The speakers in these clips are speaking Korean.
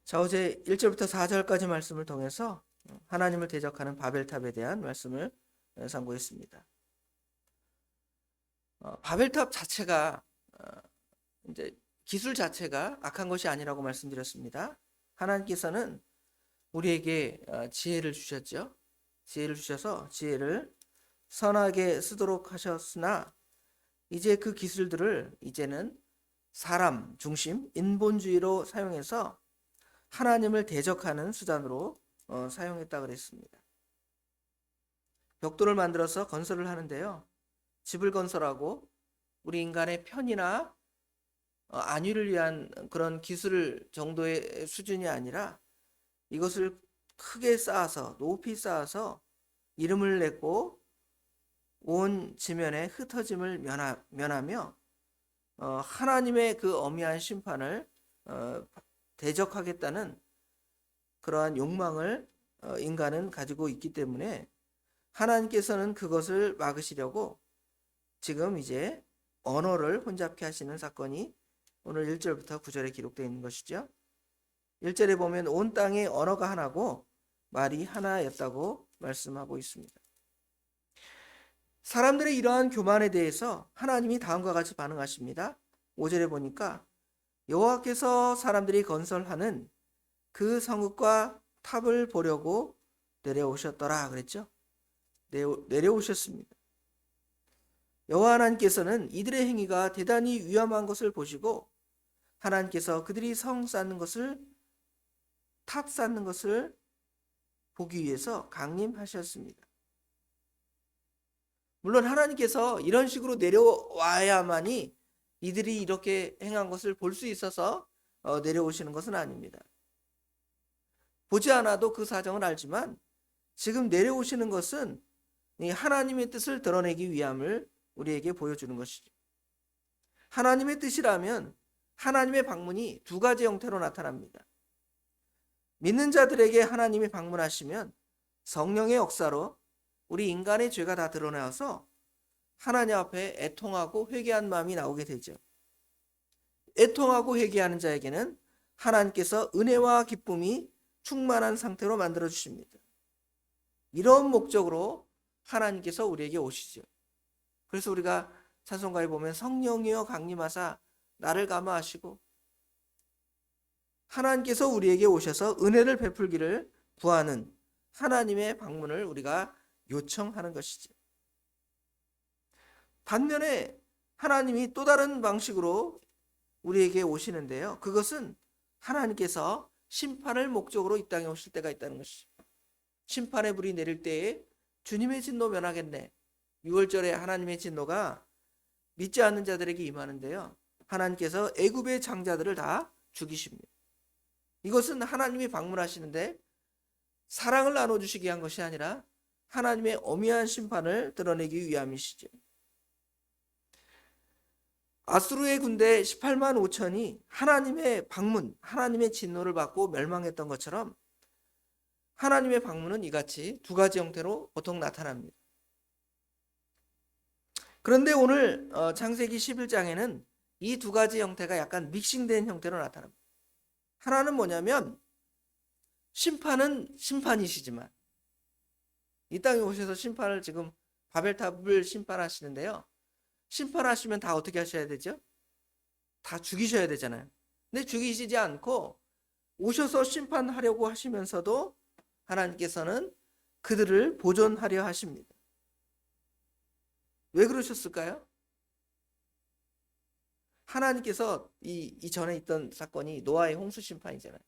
자, 어제 1절부터 4절까지 말씀을 통해서 하나님을 대적하는 바벨탑에 대한 말씀을 상고했습니다. 바벨탑 자체가 이제 기술 자체가 악한 것이 아니라고 말씀드렸습니다. 하나님께서는 우리에게 지혜를 주셨죠. 지혜를 주셔서 지혜를 선하게 쓰도록 하셨으나 이제 그 기술들을 이제는 사람 중심 인본주의로 사용해서 하나님을 대적하는 수단으로 사용했다 그랬습니다. 벽돌을 만들어서 건설을 하는데요. 집을 건설하고 우리 인간의 편이나 안위를 위한 그런 기술 정도의 수준이 아니라 이것을 크게 쌓아서 높이 쌓아서 이름을 냈고 온 지면에 흩어짐을 면하며 하나님의 그 엄미한 심판을 대적하겠다는 그러한 욕망을 인간은 가지고 있기 때문에 하나님께서는 그것을 막으시려고 지금 이제 언어를 혼잡케 하시는 사건이 오늘 1절부터 9절에 기록되어 있는 것이죠. 1절에 보면 온 땅의 언어가 하나고 말이 하나였다고 말씀하고 있습니다. 사람들의 이러한 교만에 대해서 하나님이 다음과 같이 반응하십니다. 5절에 보니까 여호와께서 사람들이 건설하는 그 성읍과 탑을 보려고 내려오셨더라 그랬죠. 내려오셨습니다. 여호와 하나님께서는 이들의 행위가 대단히 위험한 것을 보시고 하나님께서 그들이 성 쌓는 것을 탑 쌓는 것을 보기 위해서 강림하셨습니다. 물론 하나님께서 이런 식으로 내려와야만이 이들이 이렇게 행한 것을 볼 수 있어서 내려오시는 것은 아닙니다. 보지 않아도 그 사정을 알지만 지금 내려오시는 것은 하나님의 뜻을 드러내기 위함을 우리에게 보여주는 것이죠. 하나님의 뜻이라면 하나님의 방문이 두 가지 형태로 나타납니다. 믿는 자들에게 하나님이 방문하시면 성령의 역사로 우리 인간의 죄가 다 드러나서 하나님 앞에 애통하고 회개한 마음이 나오게 되죠. 애통하고 회개하는 자에게는 하나님께서 은혜와 기쁨이 충만한 상태로 만들어 주십니다. 이런 목적으로 하나님께서 우리에게 오시죠. 그래서 우리가 찬송가에 보면 성령이여 강림하사 나를 감화하시고 하나님께서 우리에게 오셔서 은혜를 베풀기를 구하는 하나님의 방문을 우리가 요청하는 것이죠. 반면에 하나님이 또 다른 방식으로 우리에게 오시는데요. 그것은 하나님께서 심판을 목적으로 이 땅에 오실 때가 있다는 것이죠. 심판의 불이 내릴 때에 주님의 진노 면하겠네. 6월절에 하나님의 진노가 믿지 않는 자들에게 임하는데요. 하나님께서 애굽의 장자들을 다 죽이십니다. 이것은 하나님이 방문하시는데 사랑을 나눠주시기 위한 것이 아니라 하나님의 엄미한 심판을 드러내기 위함이시죠. 아수르의 군대 18만 5천이 하나님의 방문, 하나님의 진노를 받고 멸망했던 것처럼 하나님의 방문은 이같이 두 가지 형태로 보통 나타납니다. 그런데 오늘 창세기 11장에는 이 두 가지 형태가 약간 믹싱된 형태로 나타납니다. 하나는 뭐냐면 심판은 심판이시지만 이 땅에 오셔서 심판을 지금 바벨탑을 심판하시는데요. 심판하시면 다 어떻게 하셔야 되죠? 다 죽이셔야 되잖아요. 근데 죽이시지 않고 오셔서 심판하려고 하시면서도 하나님께서는 그들을 보존하려 하십니다. 왜 그러셨을까요? 하나님께서 이전에 있던 사건이 노아의 홍수 심판이잖아요.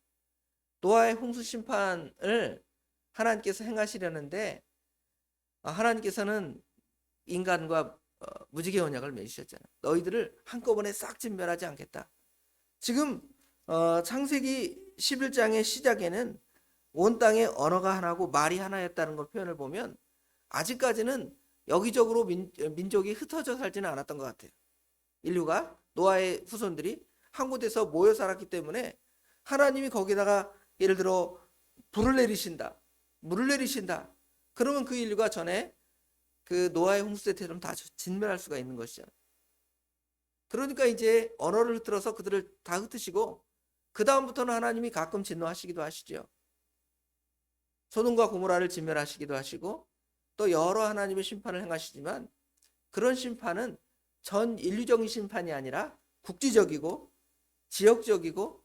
노아의 홍수 심판을 하나님께서 행하시려는데 하나님께서는 인간과 무지개 언약을 맺으셨잖아요. 너희들을 한꺼번에 싹 진멸하지 않겠다. 지금 창세기 11장의 시작에는 온 땅의 언어가 하나고 말이 하나였다는 걸 표현을 보면 아직까지는 여기저기로 민족이 흩어져 살지는 않았던 것 같아요. 인류가 노아의 후손들이 한 곳에서 모여 살았기 때문에 하나님이 거기다가 예를 들어 불을 내리신다, 물을 내리신다. 그러면 그 인류가 전에 그 노아의 홍수 때처럼 다 진멸할 수가 있는 것이죠. 그러니까 이제 언어를 틀어서 그들을 다 흩으시고 그 다음부터는 하나님이 가끔 진노하시기도 하시죠. 소돔과 고모라를 진멸하시기도 하시고 또 여러 하나님의 심판을 행하시지만 그런 심판은 전 인류적인 심판이 아니라 국지적이고 지역적이고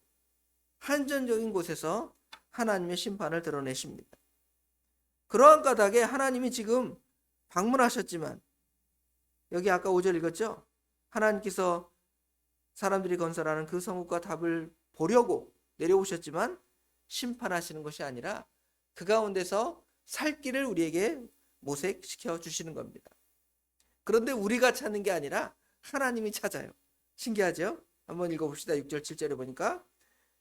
한전적인 곳에서 하나님의 심판을 드러내십니다. 그러한 까닭에 하나님이 지금 방문하셨지만 여기 아까 5절 읽었죠? 하나님께서 사람들이 건설하는 그 성읍과 답을 보려고 내려오셨지만 심판하시는 것이 아니라 그 가운데서 살 길을 우리에게 모색시켜 주시는 겁니다. 그런데 우리가 찾는 게 아니라 하나님이 찾아요. 신기하죠? 한번 읽어봅시다. 6절 7절에 보니까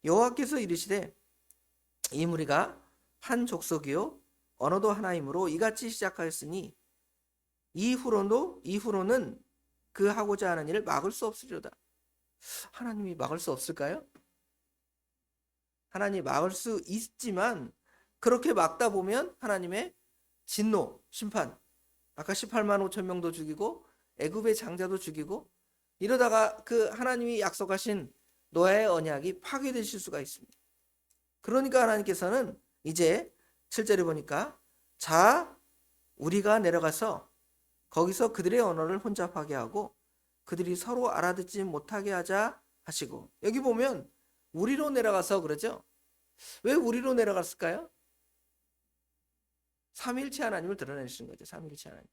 여호와께서 이르시되 이 무리가 한 족속이요 언어도 하나이므로 이같이 시작하였으니 이후로는 그 하고자 하는 일을 막을 수 없으리로다. 하나님이 막을 수 없을까요? 하나님이 막을 수 있지만 그렇게 막다 보면 하나님의 진노, 심판, 아까 18만 5천 명도 죽이고 애굽의 장자도 죽이고 이러다가 그 하나님이 약속하신 노아의 언약이 파괴되실 수가 있습니다. 그러니까 하나님께서는 이제 7절에 보니까 자 우리가 내려가서 거기서 그들의 언어를 혼잡하게 하고 그들이 서로 알아듣지 못하게 하자 하시고 여기 보면 우리로 내려가서 그러죠. 왜 우리로 내려갔을까요? 삼위일체 하나님을 드러내시는 거죠. 삼위일체 하나님.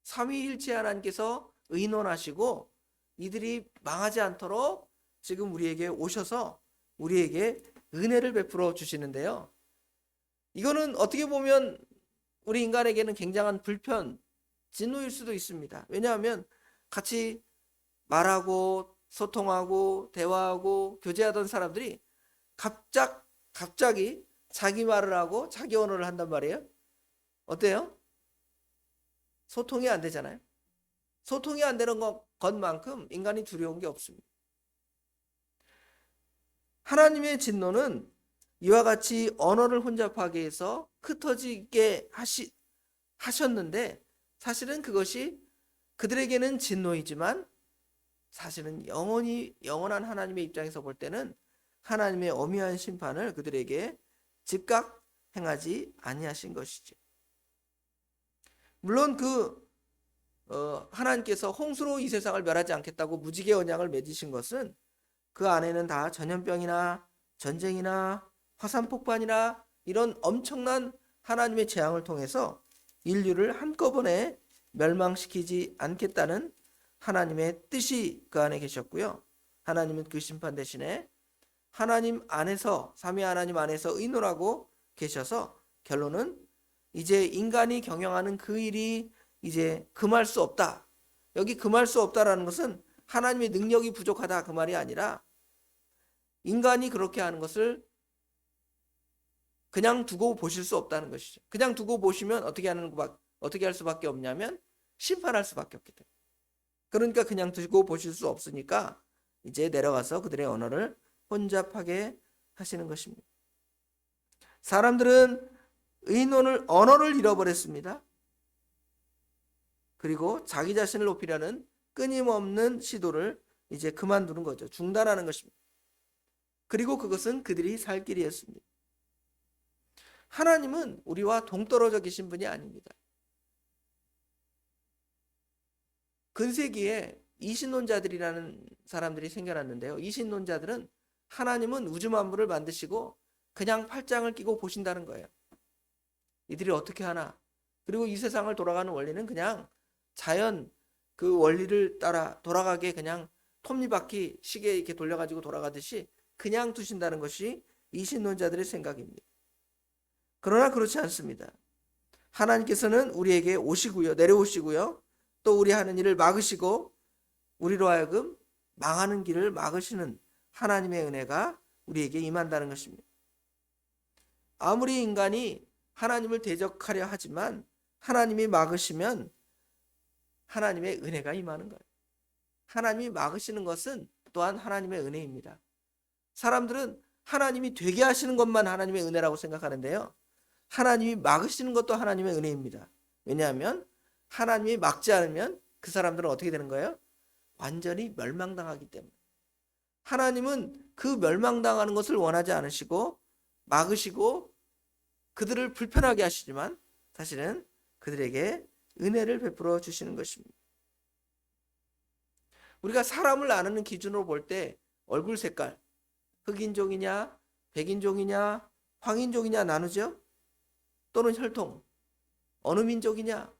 삼위일체 하나님께서 의논하시고 이들이 망하지 않도록 지금 우리에게 오셔서 우리에게 은혜를 베풀어 주시는데요. 이거는 어떻게 보면 우리 인간에게는 굉장한 불편, 진노일 수도 있습니다. 왜냐하면 같이 말하고 소통하고 대화하고 교제하던 사람들이 갑자기 자기 말을 하고 자기 언어를 한단 말이에요. 어때요? 소통이 안 되잖아요. 소통이 안 되는 것만큼 인간이 두려운 게 없습니다. 하나님의 진노는 이와 같이 언어를 혼잡하게 해서 흩어지게 하셨는데 사실은 그것이 그들에게는 진노이지만 사실은 영원한 하나님의 입장에서 볼 때는 하나님의 엄위한 심판을 그들에게 즉각 행하지 아니하신 것이죠. 물론 하나님께서 홍수로 이 세상을 멸하지 않겠다고 무지개 언약을 맺으신 것은 그 안에는 다 전염병이나 전쟁이나 화산 폭발이나 이런 엄청난 하나님의 재앙을 통해서 인류를 한꺼번에 멸망시키지 않겠다는 하나님의 뜻이 그 안에 계셨고요. 하나님은 그 심판 대신에 하나님 안에서 삼위 하나님 안에서 의논하고 계셔서 결론은 이제 인간이 경영하는 그 일이 이제 금할 수 없다. 여기 금할 수 없다라는 것은 하나님의 능력이 부족하다 그 말이 아니라 인간이 그렇게 하는 것을 그냥 두고 보실 수 없다는 것이죠. 그냥 두고 보시면 어떻게 할 수밖에 없냐면 심판할 수밖에 없기 때문에. 그러니까 그냥 두고 보실 수 없으니까 이제 내려가서 그들의 언어를 혼잡하게 하시는 것입니다. 사람들은 언어를 잃어버렸습니다. 그리고 자기 자신을 높이려는 끊임없는 시도를 이제 그만두는 거죠. 중단하는 것입니다. 그리고 그것은 그들이 살 길이었습니다. 하나님은 우리와 동떨어져 계신 분이 아닙니다. 근세기에 이신론자들이라는 사람들이 생겨났는데요. 이신론자들은 하나님은 우주 만물을 만드시고 그냥 팔짱을 끼고 보신다는 거예요. 이들이 어떻게 하나? 그리고 이 세상을 돌아가는 원리는 그냥 자연 그 원리를 따라 돌아가게 그냥 톱니바퀴 시계 이렇게 돌려가지고 돌아가듯이 그냥 두신다는 것이 이신론자들의 생각입니다. 그러나 그렇지 않습니다. 하나님께서는 우리에게 오시고요, 내려오시고요, 또 우리 하는 일을 막으시고 우리로 하여금 망하는 길을 막으시는 하나님의 은혜가 우리에게 임한다는 것입니다. 아무리 인간이 하나님을 대적하려 하지만 하나님이 막으시면 하나님의 은혜가 임하는 거예요. 하나님이 막으시는 것은 또한 하나님의 은혜입니다. 사람들은 하나님이 되게 하시는 것만 하나님의 은혜라고 생각하는데요. 하나님이 막으시는 것도 하나님의 은혜입니다. 왜냐하면 하나님이 막지 않으면 그 사람들은 어떻게 되는 거예요? 완전히 멸망당하기 때문에. 하나님은 그 멸망당하는 것을 원하지 않으시고 막으시고 그들을 불편하게 하시지만 사실은 그들에게 은혜를 베풀어 주시는 것입니다. 우리가 사람을 나누는 기준으로 볼 때 얼굴 색깔, 흑인종이냐, 백인종이냐, 황인종이냐 나누죠. 또는 혈통, 어느 민족이냐,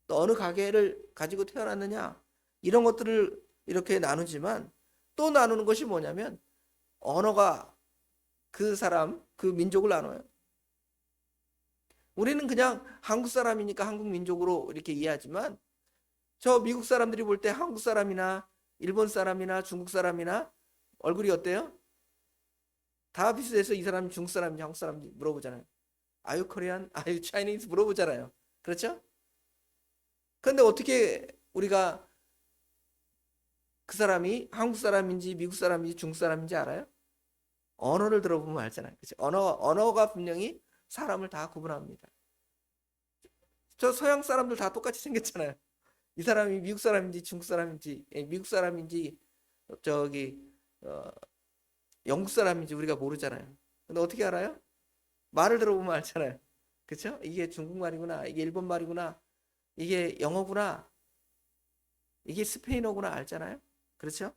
또 어느 가계를 가지고 태어났느냐, 이런 것들을 이렇게 나누지만 또 나누는 것이 뭐냐면 언어가 그 사람, 그 민족을 나눠요. 우리는 그냥 한국 사람이니까 한국 민족으로 이렇게 이해하지만 저 미국 사람들이 볼 때 한국 사람이나 일본 사람이나 중국 사람이나 얼굴이 어때요? 다 비슷해서 이 사람이 중국 사람인지 한국 사람인지 물어보잖아요. 아유 코리안, 아유 차이니즈 물어보잖아요. 그렇죠? 그런데 어떻게 우리가 그 사람이 한국 사람인지 미국 사람인지 중국 사람인지 알아요? 언어를 들어보면 알잖아요. 그렇죠? 언어가 분명히 사람을 다 구분합니다. 저 서양 사람들 다 똑같이 생겼잖아요. 이 사람이 미국 사람인지 중국 사람인지 미국 사람인지 저기 영국 사람인지 우리가 모르잖아요. 근데 어떻게 알아요? 말을 들어보면 알잖아요. 그렇죠? 이게 중국말이구나, 이게 일본말이구나, 이게 영어구나, 이게 스페인어구나 알잖아요. 그렇죠?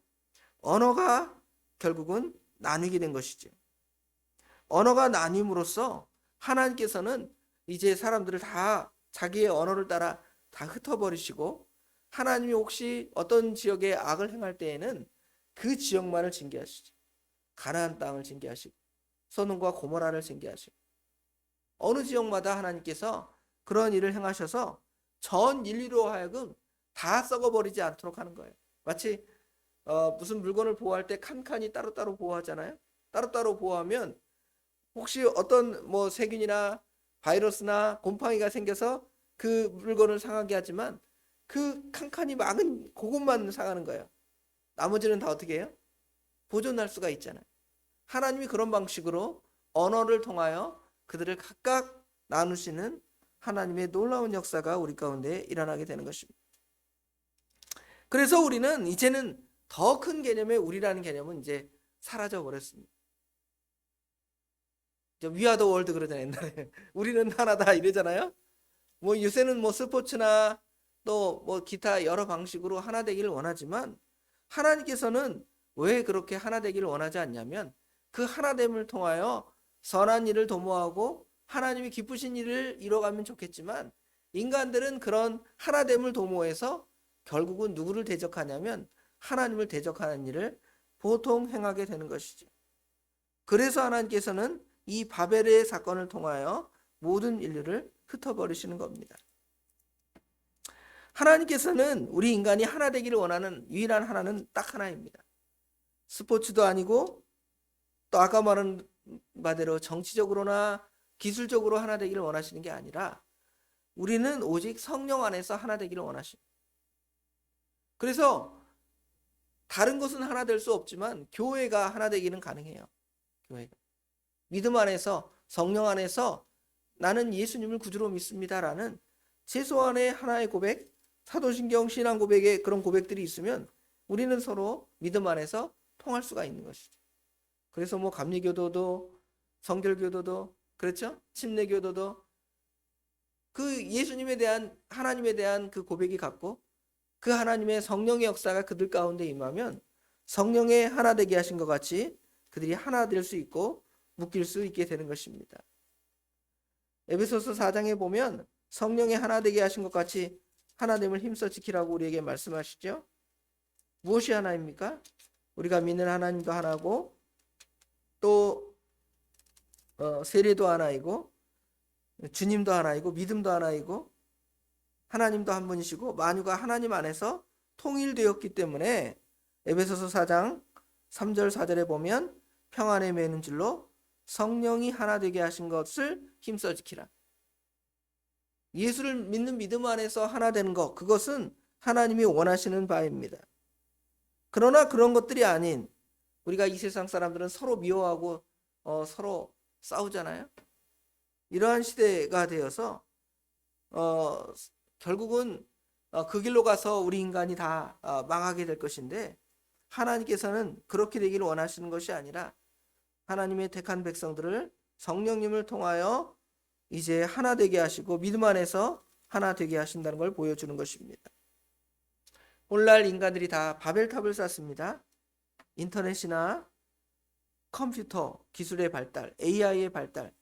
언어가 결국은 나뉘게 된 것이죠. 언어가 나뉘므로써 하나님께서는 이제 사람들을 다 자기의 언어를 따라 다 흩어버리시고 하나님이 혹시 어떤 지역에 악을 행할 때에는 그 지역만을 징계하시죠. 가나안 땅을 징계하시고 소돔과 고모라를 징계하시고 어느 지역마다 하나님께서 그런 일을 행하셔서 전 인류로 하여금 다 썩어버리지 않도록 하는 거예요. 마치 무슨 물건을 보호할 때 칸칸이 따로따로 보호하잖아요. 따로따로 보호하면 혹시 어떤 뭐 세균이나 바이러스나 곰팡이가 생겨서 그 물건을 상하게 하지만 그 칸칸이 막은 그것만 상하는 거예요. 나머지는 다 어떻게 해요? 보존할 수가 있잖아요. 하나님이 그런 방식으로 언어를 통하여 그들을 각각 나누시는 하나님의 놀라운 역사가 우리 가운데 일어나게 되는 것입니다. 그래서 우리는 이제는 더 큰 개념의 우리라는 개념은 이제 사라져 버렸습니다. 위아더 월드 그러잖아요. 옛날에 우리는 하나다 이러잖아요. 뭐 요새는 뭐 스포츠나 또 뭐 기타 여러 방식으로 하나 되기를 원하지만 하나님께서는 왜 그렇게 하나 되기를 원하지 않냐면 그 하나됨을 통하여 선한 일을 도모하고 하나님이 기쁘신 일을 이뤄가면 좋겠지만 인간들은 그런 하나됨을 도모해서 결국은 누구를 대적하냐면 하나님을 대적하는 일을 보통 행하게 되는 것이죠. 그래서 하나님께서는 이 바벨의 사건을 통하여 모든 인류를 흩어버리시는 겁니다. 하나님께서는 우리 인간이 하나 되기를 원하는 유일한 하나는 딱 하나입니다. 스포츠도 아니고 또 아까 말한 바대로 정치적으로나 기술적으로 하나 되기를 원하시는 게 아니라 우리는 오직 성령 안에서 하나 되기를 원하십니다. 그래서 다른 것은 하나 될 수 없지만 교회가 하나 되기는 가능해요. 교회가 믿음 안에서 성령 안에서 나는 예수님을 구주로 믿습니다라는 최소한의 하나의 고백, 사도신경 신앙 고백에 그런 고백들이 있으면 우리는 서로 믿음 안에서 통할 수가 있는 것이죠. 그래서 뭐 감리교도도 성결교도도 그렇죠? 침례교도도 그 예수님에 대한 하나님에 대한 그 고백이 같고 그 하나님의 성령의 역사가 그들 가운데 임하면 성령의 하나 되게 하신 것 같이 그들이 하나 될 수 있고 묶일 수 있게 되는 것입니다. 에베소서 4장에 보면 성령의 하나 되게 하신 것 같이 하나됨을 힘써 지키라고 우리에게 말씀하시죠. 무엇이 하나입니까? 우리가 믿는 하나님도 하나고 또 세례도 하나이고 주님도 하나이고 믿음도 하나이고 하나님도 한 분이시고 만유가 하나님 안에서 통일되었기 때문에 에베소서 4장 3절 4절에 보면 평안에 매는 줄로 성령이 하나 되게 하신 것을 힘써 지키라. 예수를 믿는 믿음 안에서 하나 되는 것, 그것은 하나님이 원하시는 바입니다. 그러나 그런 것들이 아닌 우리가 이 세상 사람들은 서로 미워하고 서로 싸우잖아요. 이러한 시대가 되어서 결국은 그 길로 가서 우리 인간이 다 망하게 될 것인데 하나님께서는 그렇게 되기를 원하시는 것이 아니라 하나님의 택한 백성들을 성령님을 통하여 이제 하나 되게 하시고 믿음 안에서 하나 되게 하신다는 걸 보여주는 것입니다. 오늘날 인간들이 다 바벨탑을 쌓습니다. 인터넷이나 컴퓨터 기술의 발달, AI의 발달,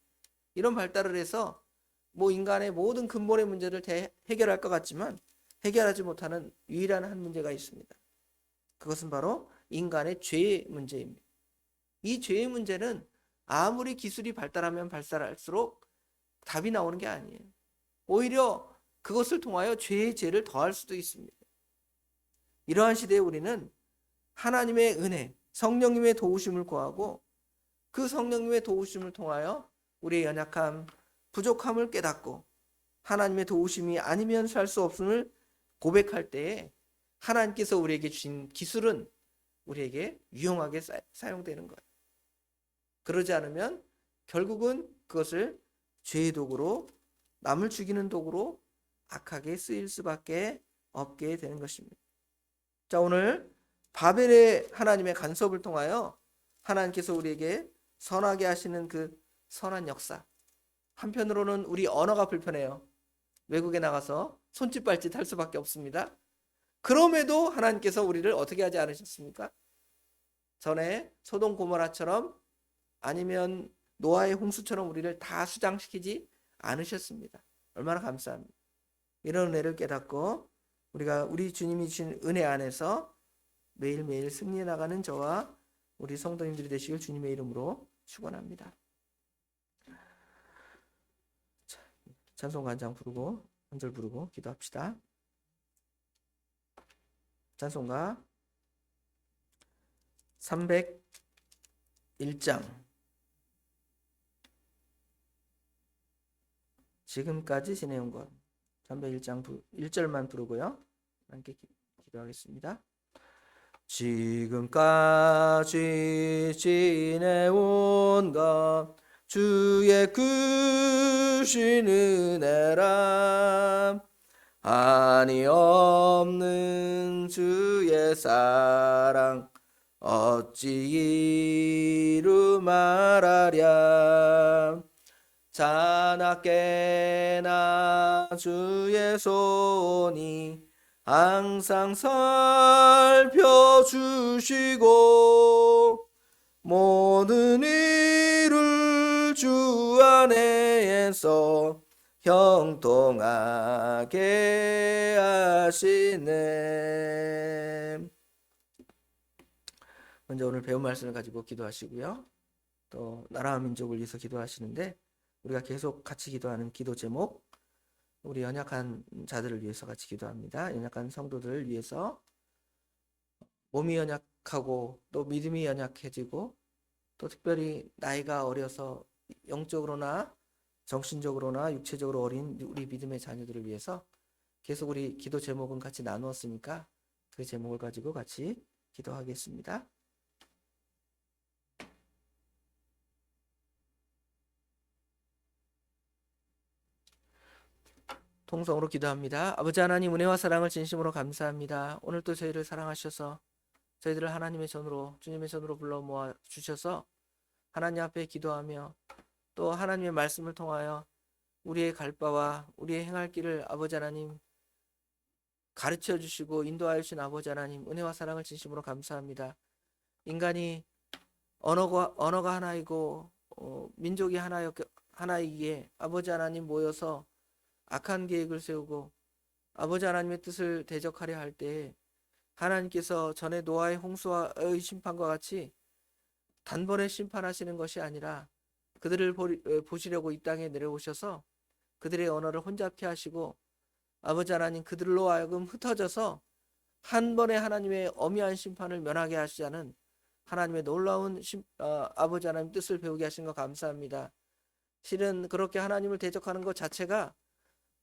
이런 발달을 해서 뭐 인간의 모든 근본의 문제를 해결할 것 같지만 해결하지 못하는 유일한 한 문제가 있습니다. 그것은 바로 인간의 죄의 문제입니다. 이 죄의 문제는 아무리 기술이 발달하면 발달할수록 답이 나오는 게 아니에요. 오히려 그것을 통하여 죄의 죄를 더할 수도 있습니다. 이러한 시대에 우리는 하나님의 은혜, 성령님의 도우심을 구하고 그 성령님의 도우심을 통하여 우리의 연약함, 부족함을 깨닫고 하나님의 도우심이 아니면 살 수 없음을 고백할 때에 하나님께서 우리에게 주신 기술은 우리에게 유용하게 사용되는 거예요. 그러지 않으면 결국은 그것을 죄의 도구로, 남을 죽이는 도구로 악하게 쓰일 수밖에 없게 되는 것입니다. 자, 오늘 바벨의 하나님의 간섭을 통하여 하나님께서 우리에게 선하게 하시는 그 선한 역사. 한편으로는 우리 언어가 불편해요. 외국에 나가서 손짓 발짓 할 수밖에 없습니다. 그럼에도 하나님께서 우리를 어떻게 하지 않으셨습니까? 전에 소돔 고모라처럼 아니면 노아의 홍수처럼 우리를 다 수장시키지 않으셨습니다. 얼마나 감사합니다. 이런 은혜를 깨닫고 우리가 우리 주님이 주신 은혜 안에서 매일매일 승리해 나가는 저와 우리 성도님들이 되시길 주님의 이름으로 축원합니다. 찬송가 한 장 부르고 한 절 부르고 기도합시다. 찬송가 301장 지금까지 지내온 것 301장 1절만 부르고요. 함께 기도하겠습니다. 지금까지 지내온 것 주의 크신 은혜라 한이 없는 주의 사랑 어찌 이루 말하랴 자나깨나 주의 손이 항상 살펴주시고 모든 일을 주 안에서 형통하게 하시네. 먼저 오늘 배운 말씀을 가지고 기도하시고요. 또 나라와 민족을 위해서 기도하시는데 우리가 계속 같이 기도하는 기도 제목 우리 연약한 자들을 위해서 같이 기도합니다. 연약한 성도들을 위해서 몸이 연약하고 또 믿음이 연약해지고 또 특별히 나이가 어려서 영적으로나 정신적으로나 육체적으로 어린 우리 믿음의 자녀들을 위해서 계속 우리 기도 제목은 같이 나누었으니까 그 제목을 가지고 같이 기도하겠습니다. 통성으로 기도합니다. 아버지 하나님 은혜와 사랑을 진심으로 감사합니다. 오늘 또 저희를 사랑하셔서 저희들을 하나님의 전으로 주님의 전으로 불러 모아 주셔서 하나님 앞에 기도하며 또 하나님의 말씀을 통하여 우리의 갈 바와 우리의 행할 길을 아버지 하나님 가르쳐 주시고 인도하여 주신 아버지 하나님 은혜와 사랑을 진심으로 감사합니다. 인간이 언어가 하나이고 민족이 하나이기에 아버지 하나님 모여서 악한 계획을 세우고 아버지 하나님의 뜻을 대적하려 할 때에 하나님께서 전에 노아의 홍수와의 심판과 같이 단번에 심판하시는 것이 아니라 그들을 보시려고 이 땅에 내려오셔서 그들의 언어를 혼잡케 하시고 아버지 하나님 그들로 하여금 흩어져서 한 번에 하나님의 엄미한 심판을 면하게 하시자는 하나님의 놀라운 아버지 하나님 뜻을 배우게 하신 것 감사합니다. 실은 그렇게 하나님을 대적하는 것 자체가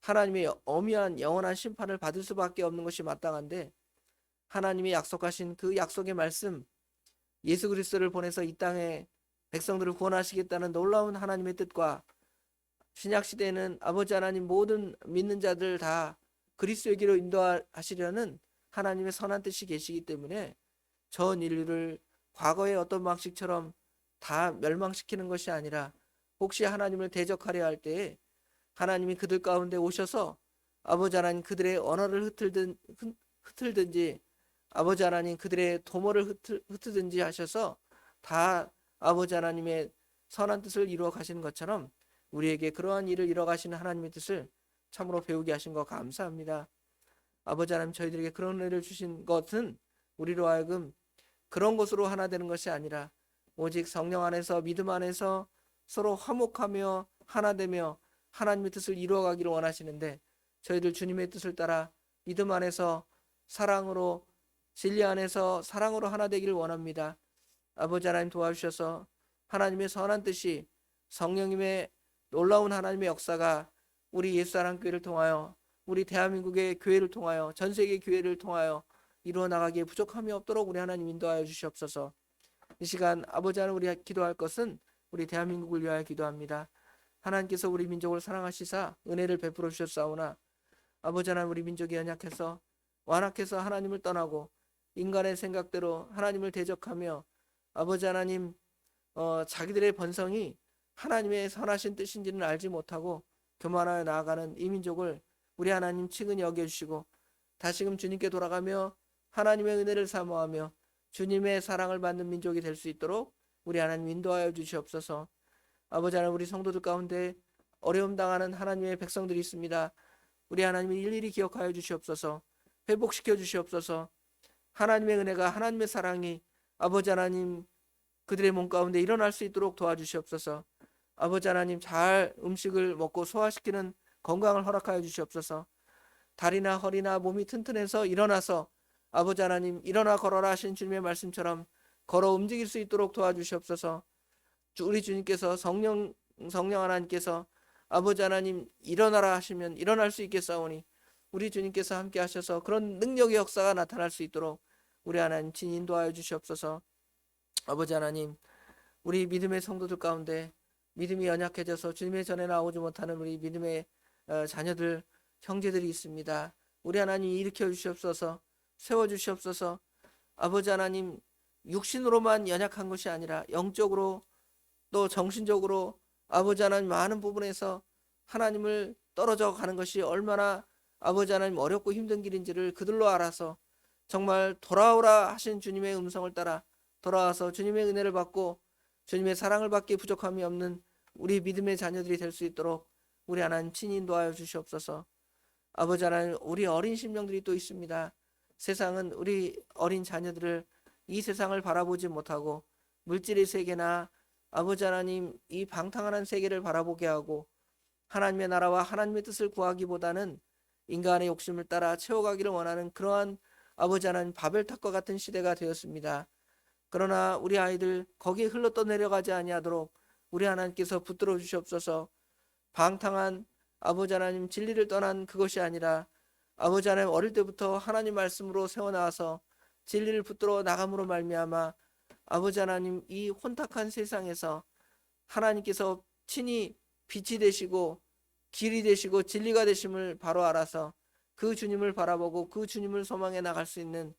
하나님의 엄미한 영원한 심판을 받을 수밖에 없는 것이 마땅한데 하나님이 약속하신 그 약속의 말씀 예수 그리스도를 보내서 이 땅에 백성들을 구원하시겠다는 놀라운 하나님의 뜻과 신약 시대에는 아버지 하나님 모든 믿는 자들 다 그리스도에게로 인도하시려는 하나님의 선한 뜻이 계시기 때문에 전 인류를 과거의 어떤 방식처럼 다 멸망시키는 것이 아니라 혹시 하나님을 대적하려 할 때에 하나님이 그들 가운데 오셔서 아버지 하나님 그들의 언어를 흩틀든지 아버지 하나님 그들의 도모를 흩트든지 하셔서 다 아버지 하나님의 선한 뜻을 이루어 가시는 것처럼 우리에게 그러한 일을 이루어 가시는 하나님의 뜻을 참으로 배우게 하신 것 감사합니다. 아버지 하나님 저희들에게 그런 은혜를 주신 것은 우리로 하여금 그런 것으로 하나 되는 것이 아니라 오직 성령 안에서 믿음 안에서 서로 화목하며 하나 되며 하나님의 뜻을 이루어가기를 원하시는데 저희들 주님의 뜻을 따라 믿음 안에서 사랑으로 진리 안에서 사랑으로 하나 되기를 원합니다. 아버지 하나님 도와주셔서 하나님의 선한 뜻이 성령님의 놀라운 하나님의 역사가 우리 예수사랑교회를 통하여 우리 대한민국의 교회를 통하여 전 세계 교회를 통하여 이루어 나가기에 부족함이 없도록 우리 하나님 인도하여 주시옵소서. 이 시간 아버지 하나님 우리 기도할 것은 우리 대한민국을 위하여 기도합니다. 하나님께서 우리 민족을 사랑하시사 은혜를 베풀어 주셨사오나 아버지 하나님 우리 민족이 연약해서 완악해서 하나님을 떠나고 인간의 생각대로 하나님을 대적하며 아버지 하나님 자기들의 본성이 하나님의 선하신 뜻인지는 알지 못하고 교만하여 나아가는 이 민족을 우리 하나님 친근히 여겨주시고 다시금 주님께 돌아가며 하나님의 은혜를 사모하며 주님의 사랑을 받는 민족이 될 수 있도록 우리 하나님 인도하여 주시옵소서. 아버지 하나님 우리 성도들 가운데 어려움 당하는 하나님의 백성들이 있습니다. 우리 하나님이 일일이 기억하여 주시옵소서. 회복시켜 주시옵소서. 하나님의 은혜가 하나님의 사랑이 아버지 하나님 그들의 몸 가운데 일어날 수 있도록 도와주시옵소서. 아버지 하나님 잘 음식을 먹고 소화시키는 건강을 허락하여 주시옵소서. 다리나 허리나 몸이 튼튼해서 일어나서 아버지 하나님 일어나 걸어라 하신 주님의 말씀처럼 걸어 움직일 수 있도록 도와주시옵소서. 우리 주님께서 성령 하나님께서 아버지 하나님 일어나라 하시면 일어날 수 있겠사오니 우리 주님께서 함께 하셔서 그런 능력의 역사가 나타날 수 있도록 우리 하나님 진 인도하여 주시옵소서. 아버지 하나님 우리 믿음의 성도들 가운데 믿음이 연약해져서 주님의 전에 나오지 못하는 우리 믿음의 자녀들 형제들이 있습니다. 우리 하나님 일으켜 주시옵소서. 세워 주시옵소서. 아버지 하나님 육신으로만 연약한 것이 아니라 영적으로 또 정신적으로 아버지 하나님 많은 부분에서 하나님을 떨어져 가는 것이 얼마나 아버지 하나님 어렵고 힘든 길인지를 그들로 알아서 정말 돌아오라 하신 주님의 음성을 따라 돌아와서 주님의 은혜를 받고 주님의 사랑을 받기에 부족함이 없는 우리 믿음의 자녀들이 될 수 있도록 우리 하나님 친히 인도하여 주시옵소서. 아버지 하나님 우리 어린 심령들이 또 있습니다. 세상은 우리 어린 자녀들을 이 세상을 바라보지 못하고 물질의 세계나 아버지 하나님 이 방탕한 세계를 바라보게 하고 하나님의 나라와 하나님의 뜻을 구하기보다는 인간의 욕심을 따라 채워가기를 원하는 그러한 아버지 하나님 바벨탑과 같은 시대가 되었습니다. 그러나 우리 아이들 거기에 흘러 떠내려가지 아니하도록 우리 하나님께서 붙들어 주시옵소서. 방탕한 아버지 하나님 진리를 떠난 그것이 아니라 아버지 하나님 어릴 때부터 하나님 말씀으로 세워나와서 진리를 붙들어 나감으로 말미암아 아버지 하나님 이 혼탁한 세상에서 하나님께서 친히 빛이 되시고 길이 되시고 진리가 되심을 바로 알아서 그 주님을 바라보고 그 주님을 소망해 나갈 수 있는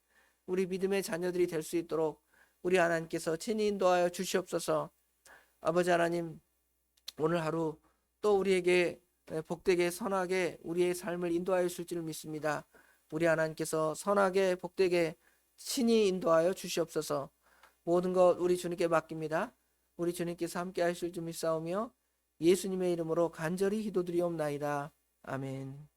우리 믿음의 자녀들이 될 수 있도록 우리 하나님께서 친히 인도하여 주시옵소서. 아버지 하나님 오늘 하루 또 우리에게 복되게 선하게 우리의 삶을 인도하여 주실 줄 믿습니다. 우리 하나님께서 선하게 복되게 친히 인도하여 주시옵소서. 모든 것 우리 주님께 맡깁니다. 우리 주님께서 함께 하실 줄 믿사오며 예수님의 이름으로 간절히 기도드리옵나이다. 아멘.